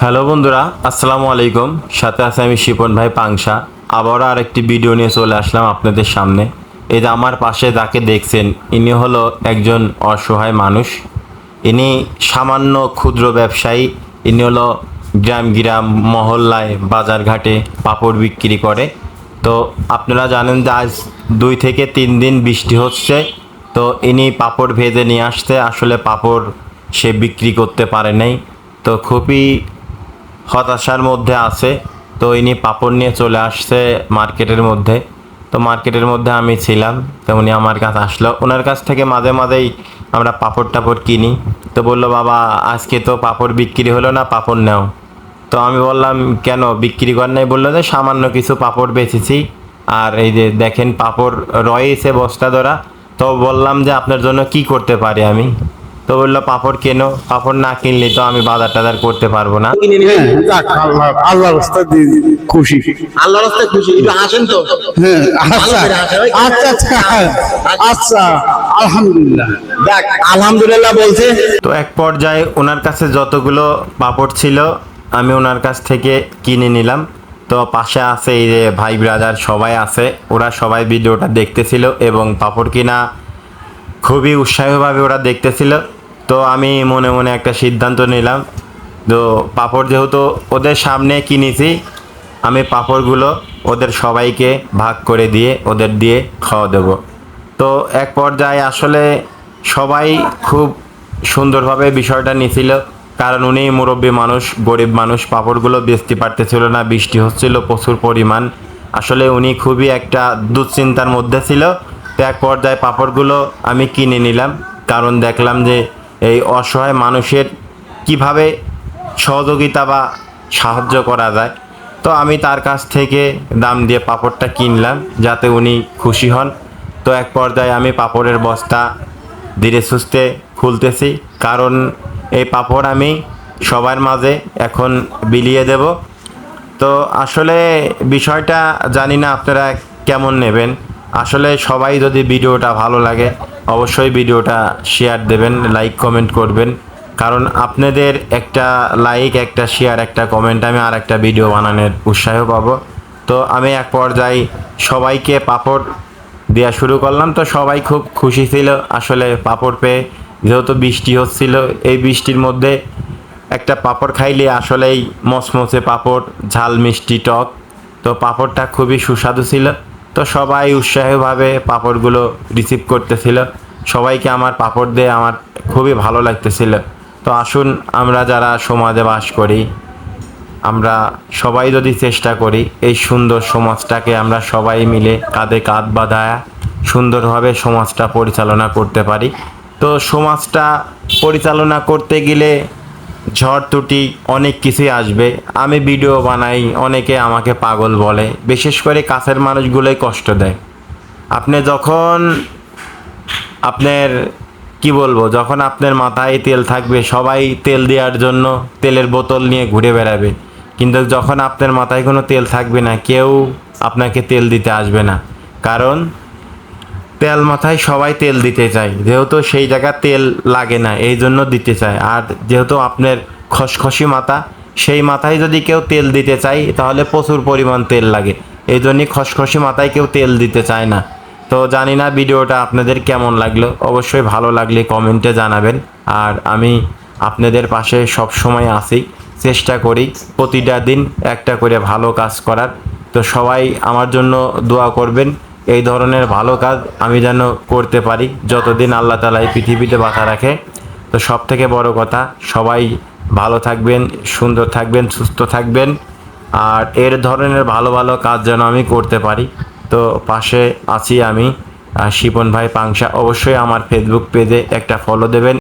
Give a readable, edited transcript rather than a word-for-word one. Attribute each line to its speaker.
Speaker 1: Hello বন্ধুরা, আসসালামু আলাইকুম। সাথে আছে আমি শিপন ভাই পাংশা। আবারও আরেকটি ভিডিও নিয়ে চলে আসলাম আপনাদের সামনে। এই যে আমার পাশে যাকে দেখছেন, ইনি হলো একজন অসহায় মানুষ। ইনি সামান্য ক্ষুদ্র ব্যবসায়ী। ইনি হলো গ্রাম গ্রাম মহল্লায় বাজারঘাটে পাপড় বিক্রি করে। তো আপনারা জানেন যে আজ 2 থেকে 3 দিন বৃষ্টি হচ্ছে। তো ইনি পাপড় ভেজে নিয়ে আসতে, আসলে পাপড় সে বিক্রি করতে পারে নাই। তো খুবই হতাশার মধ্যে আছে। তো ইনি পাপড় নিয়ে চলে আসছে মার্কেটের মধ্যে। তো মার্কেটের মধ্যে আমি ছিলাম, তো উনি আমার কাছে আসলো। ওনার কাছ থেকে মাঝে মাঝেই আমরা পাপড় টাপড় কিনি। তো বললো, বাবা আজকে তো পাপড় বিক্রি হলো না, পাপড় নাও। তো আমি বললাম, কেন বিক্রি কর নাই? বললো যে সামান্য কিছু পাপড় বেচেছি, আর এই যে দেখেন পাপড় রয়েছে বস্তা ধরা। তো বললাম যে আপনার জন্য কি করতে পারি আমি? তো বললো, পাপড় কেনো, পাপড় না কিনলে তো আমি বাজার টাজার করতে পারবো না।
Speaker 2: কিনে নিবেন।
Speaker 3: হ্যাঁ, যাক আল্লাহ আল্লাহর রাস্তায় দিয়ে খুশি।
Speaker 2: আল্লাহর রাস্তায় খুশি, একটু হাসেন তো।
Speaker 3: হ্যাঁ,
Speaker 2: ভালো
Speaker 3: আচ্ছা
Speaker 2: করে হাসেন, ওই
Speaker 3: আচ্ছা আচ্ছা আচ্ছা, আলহামদুলিল্লাহ।
Speaker 2: দেখ আলহামদুলিল্লাহ বলছে।
Speaker 1: তো এক পর্যায়ে ওনার কাছে যতগুলো পাপড় ছিল আমি ওনার কাছ থেকে কিনে নিলাম। তো পাশে আছে এই যে ভাই ব্রাদার সবাই আছে, ওরা সবাই ভিডিওটা দেখতেছিল এবং পাপড় কিনা খুবই উৎসাহীভাবে ওরা দেখতেছিল। তো আমি মনে মনে একটা সিদ্ধান্ত নিলাম, তো পাপড় যেহেতু ওদের সামনে কিনেছি, আমি পাপড়গুলো ওদের সবাইকে ভাগ করে দিয়ে ওদের দিয়ে খাওয়া দেবো। তো এক পর্যায়ে আসলে সবাই খুব সুন্দরভাবে বিষয়টা নিছিল, কারণ উনি মুরব্বী মানুষ, গরিব মানুষ, পাপড়গুলো বেচতে পারতেছিল না, বৃষ্টি হচ্ছিল প্রচুর পরিমাণ। আসলে উনি খুবই একটা দুশ্চিন্তার মধ্যে ছিল। তো এক পর্যায়ে পাপড়গুলো আমি কিনে নিলাম, কারণ দেখলাম যে এই অসহায় মানুষের কিভাবে সহযোগিতা বা সাহায্য করা যায়। তো আমি তার কাছ থেকে দাম দিয়ে পাপড়টা কিনলাম যাতে উনি খুশি হন। তো এক পর্যায়ে আমি পাপড়ের বস্তা ধীরে সুস্থে খুলতেছি, কারণ এই পাপড় আমি সবার মাঝে এখন বিলিয়ে দেব। তো আসলে বিষয়টা জানি না আপনারা কেমন নেবেন। আসলে সবাই যদি ভিডিওটা ভালো লাগে অবশ্যই ভিডিওটা শেয়ার দেবেন, লাইক কমেন্ট করবেন, কারণ আপনাদের একটা লাইক, একটা শেয়ার, একটা কমেন্ট আমি আর একটা ভিডিও বানানোর উৎসাহ পাবো। তো আমি এক পর্যায়ে সবাইকে পাপড় দেওয়া শুরু করলাম। তো সবাই খুব খুশি ছিল আসলে পাপড় পেয়ে, যেহেতু বৃষ্টি হচ্ছিল। এই বৃষ্টির মধ্যে একটা পাপড় খাইলে আসলেই মচমচে পাপড়, ঝাল মিষ্টি টক। তো পাপড়টা খুবই সুস্বাদু ছিল। তো সবাই উৎসাহীভাবে পাপড়গুলো রিসিভ করতেছিল। সবাইকে আমার পাপড় দিয়ে আমার খুবই ভালো লাগতেছিল। তো আসুন, আমরা যারা সমাজে বাস করি, আমরা সবাই যদি চেষ্টা করি এই সুন্দর সমাজটাকে আমরা সবাই মিলে কাঁধে কাঁধ বাঁধায়া সুন্দরভাবে সমাজটা পরিচালনা করতে পারি। তো সমাজটা পরিচালনা করতে গেলে ঝড় ত্রুটি অনেক কিছুই আসবে। আমি ভিডিও বানাই, অনেকে আমাকে পাগল বলে, বিশেষ করে কাছের মানুষগুলোই কষ্ট দেয়। আপনি যখন আপনার কি বলবো, যখন আপনার মাথায় তেল থাকবে সবাই তেল দেওয়ার জন্য তেলের বোতল নিয়ে ঘুরে বেড়াবে, কিন্তু যখন আপনার মাথায় কোনো তেল থাকবে না, কেউ আপনাকে তেল দিতে আসবে না। কারণ তেল মাথায় সবাই তেল দিতে চায়, যেহেতু সেই জায়গা তেল লাগে না এই জন্য দিতে চায়। আর যেহেতু আপনার খসখসি মাথা, সেই মাথায় যদি কেউ তেল দিতে চায় তাহলে প্রচুর পরিমাণ তেল লাগে, এই জন্যই খসখসি মাথায় কেউ তেল দিতে চায় না। তো জানি না ভিডিওটা আপনাদের কেমন লাগলো, অবশ্যই ভালো লাগলে কমেন্টে জানাবেন। আর আমি আপনাদের পাশে সব সময় আছি, চেষ্টা করি প্রতিটা দিন একটা করে ভালো কাজ করার। তো সবাই আমার জন্য দোয়া করবেন, এই ধরনের ভালো কাজ আমি যেন করতে পারি যতদিন আল্লাহ তাআলা এই পৃথিবীতে বাঁচা রাখে। তো সব থেকে বড় কথা, সবাই ভালো থাকবেন, সুন্দর থাকবেন, সুস্থ থাকবেন, আর এর ধরনের ভালো ভালো কাজ যেন আমি করতে পারি। তো পাশে আছি আমি, শিপন ভাই পাংশা। অবশ্যই আমার ফেসবুক পেজে একটা ফলো দেবেন।